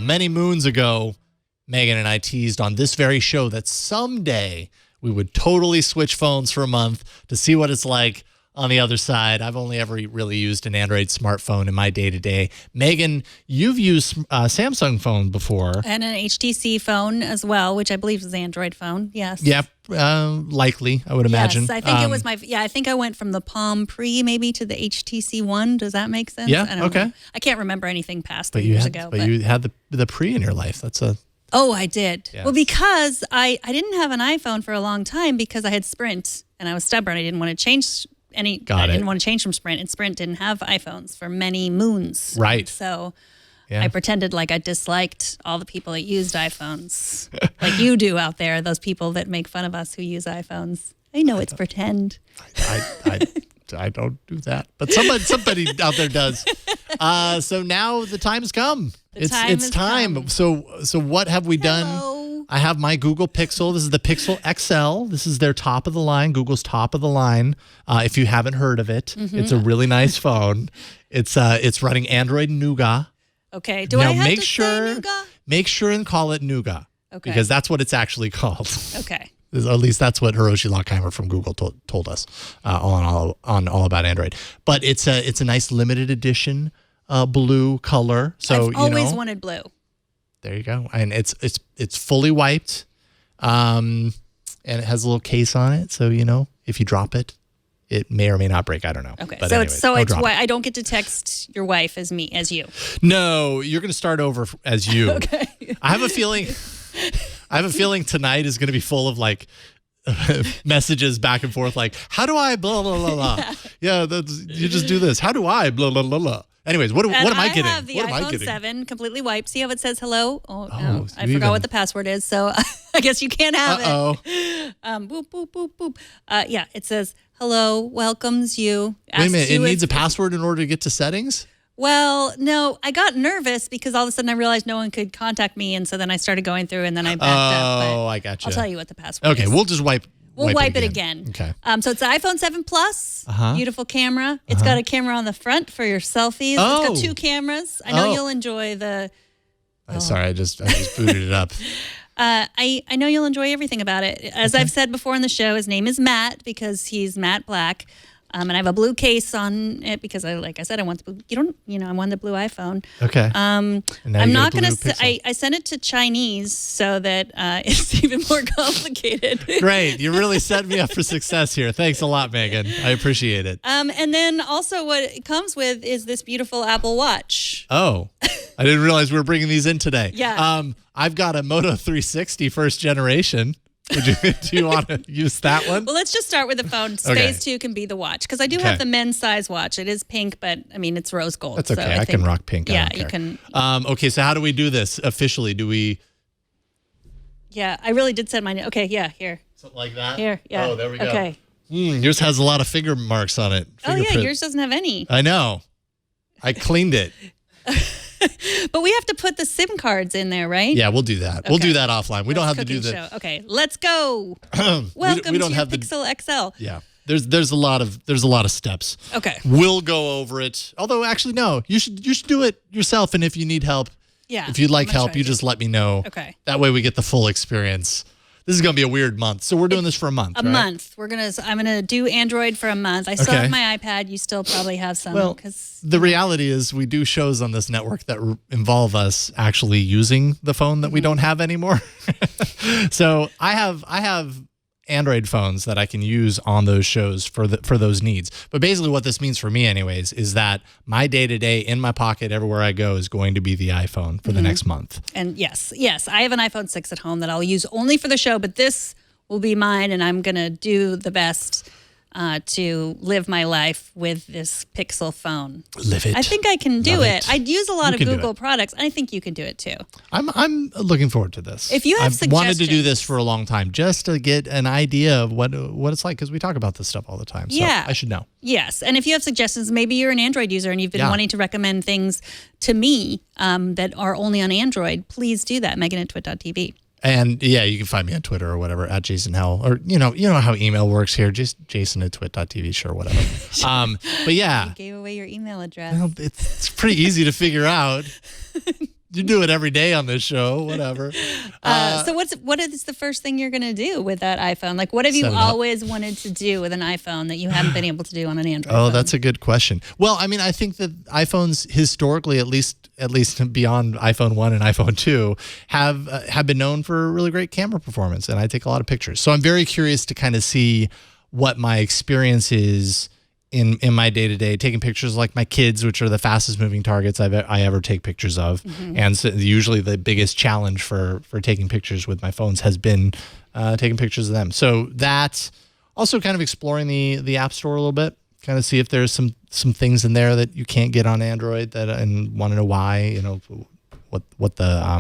Many moons ago, Megan and I teased on this very show that someday we would totally switch phones for a month to see what it's like on the other side. I've only ever really used an Android smartphone in my day-to-day. Megan, you've used a Samsung phone before. And an HTC phone as well, which I believe is an Android phone. Yes. Yeah, likely, I would imagine. Yes, I think it was I think I went from the Palm Pre maybe to the HTC One. Does that make sense? Yeah, I don't know. I can't remember anything past 3 years ago. But you had the Pre in your life. That's a... Oh, I did. Yes. Well, because I didn't have an iPhone for a long time because I had Sprint and I was stubborn. I didn't want to change I didn't want to change from Sprint, and Sprint didn't have iPhones for many moons. Right. So I pretended like I disliked all the people that used iPhones, like you do out there, those people that make fun of us who use iPhones. I know it's pretend. I don't do that, but somebody out there does. So now the time has come. It's time. Come. So what have we done? I have my Google Pixel. This is the Pixel XL. This is their top of the line, Google's top of the line. If you haven't heard of it, it's a really nice phone. It's running Android Nougat. Okay. Do I have to say Nougat? Make sure and call it Nougat. Okay. Because that's what it's actually called. Okay. At least that's what Hiroshi Lockheimer from Google told us on All About Android. But it's a nice limited edition blue color. So I've always wanted blue. There you go. And it's fully wiped, and it has a little case on it. So, if you drop it, it may or may not break. I don't know. Okay. But so anyways, it's why I don't get to text your wife as you. No, you're going to start over as you. Okay. I have a feeling tonight is going to be full of like messages back and forth, like, how do I blah, blah, blah, blah. Yeah, you just do this. How do I blah, blah, blah, blah. Anyways, what am I getting? I have the iPhone 7 completely wiped. See how it says hello? Oh no, I forgot even... what the password is, so I guess you can't have it. Boop, boop, boop, boop. Yeah, it says hello, welcomes you. Wait a minute, it needs a password in order to get to settings? Well, no, I got nervous because all of a sudden I realized no one could contact me, and so then I started going through, and then I backed up. Oh, I got you. I'll tell you what the password is. Okay, we'll just wipe it again. Okay. So it's the iPhone 7 Plus. Beautiful camera. It's got a camera on the front for your selfies. Oh. It's got 2 cameras. I know you'll enjoy the... Sorry, I just booted it up. I know you'll enjoy everything about it. As I've said before in the show, his name is Matt because he's matte black. And I have a blue case on it because like I said, I want the blue, I want the blue iPhone. Okay. I'm not going to, I sent it to Chinese so that it's even more complicated. Great. You really set me up for success here. Thanks a lot, Megan. I appreciate it. And then also what it comes with is this beautiful Apple Watch. Oh, I didn't realize we were bringing these in today. Yeah. I've got a Moto 360 first generation. Do you want to use that one? Well, let's just start with the phone. Phase 2 can be the watch because I do have the men's size watch. It is pink, but I mean it's rose gold. That's okay. So I can rock pink. Yeah, you can. Okay, so how do we do this officially? Do we? Yeah, I really did send mine. Okay, yeah, here. Something like that. Here, yeah. Oh, there we go. Okay. Yours has a lot of finger marks on it. Oh yeah, yours doesn't have any. I know. I cleaned it. But we have to put the SIM cards in there, right? Yeah, we'll do that. Okay. We'll do that offline. We don't have to do that. Okay, let's go. Welcome to your Pixel XL. Yeah, there's a lot of steps. Okay, we'll go over it. Although, actually, no, you should do it yourself. And if you need help, if you'd like help, you just let me know. Okay, that way we get the full experience. This is going to be a weird month. So we're doing this for a month, right? Month. I'm going to do Android for a month. I still have my iPad. You still probably have some. Well, the reality is we do shows on this network that involve us actually using the phone that we don't have anymore. So I have Android phones that I can use on those shows for those needs. But basically what this means for me anyways is that my day-to-day in my pocket everywhere I go is going to be the iPhone for the next month. And yes, I have an iPhone 6 at home that I'll use only for the show, but this will be mine and I'm going to do the best to live my life with this Pixel phone. Live it. I think I can do it. I use a lot of Google products. I think you can do it too. I'm looking forward to this. If you have I've wanted to do this for a long time just to get an idea of what it's like because we talk about this stuff all the time. So I should know. Yes. And if you have suggestions, maybe you're an Android user and you've been wanting to recommend things to me that are only on Android, please do that. Megan at TWiT.tv. And yeah, you can find me on Twitter or whatever at Jason Hell, or you know how email works here, just Jason at twit.tv, sure, whatever. But yeah, you gave away your email address. Well, it's pretty easy to figure out. You do it every day on this show, whatever. So what is the first thing you're going to do with that iPhone? Like, what have you always wanted to do with an iPhone that you haven't been able to do on an Android phone? That's a good question. Well, I mean, I think that iPhones historically, at least beyond iPhone 1 and iPhone 2, have been known for really great camera performance, and I take a lot of pictures. So I'm very curious to kind of see what my experience is in my day-to-day, taking pictures like my kids, which are the fastest moving targets I ever take pictures of. And so usually the biggest challenge for taking pictures with my phones has been taking pictures of them. So that's also kind of exploring the App Store a little bit, kind of see if there's some things in there that you can't get on Android and want to know why, you know, what the, I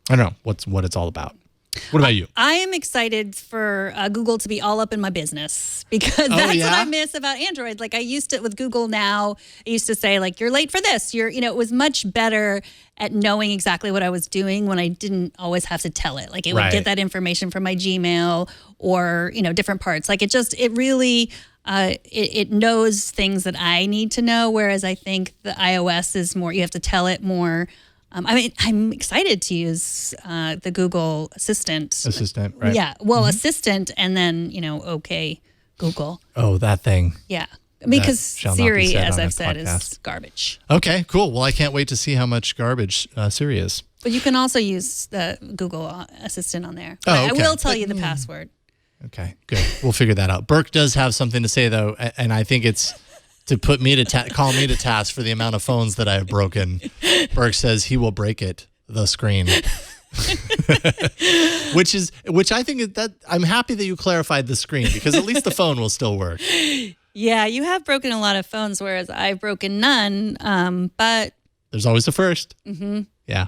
don't know, what it's all about. What about you? I am excited for Google to be all up in my business because that's what I miss about Android. Like I used to with Google Now, I used to say like, you're late for this. It was much better at knowing exactly what I was doing when I didn't always have to tell it. Like it would get that information from my Gmail or, different parts. Like it really, it knows things that I need to know. Whereas I think the iOS is more, you have to tell it more. I'm excited to use the Google Assistant. Assistant, right? Yeah. Well, Assistant and then, OK, Google. Oh, that thing. Yeah. Because Siri, as I've said, is garbage. Okay, cool. Well, I can't wait to see how much garbage Siri is. But you can also use the Google Assistant on there. Oh, okay. I will tell you the password. Okay, good. We'll figure that out. Burke does have something to say, though, and I think it's to put me to call me to task for the amount of phones that I have broken. Burke says he will break it, the screen. which I think that I'm happy that you clarified the screen because at least the phone will still work. Yeah, you have broken a lot of phones, whereas I've broken none. But there's always a first. Mm-hmm. Yeah.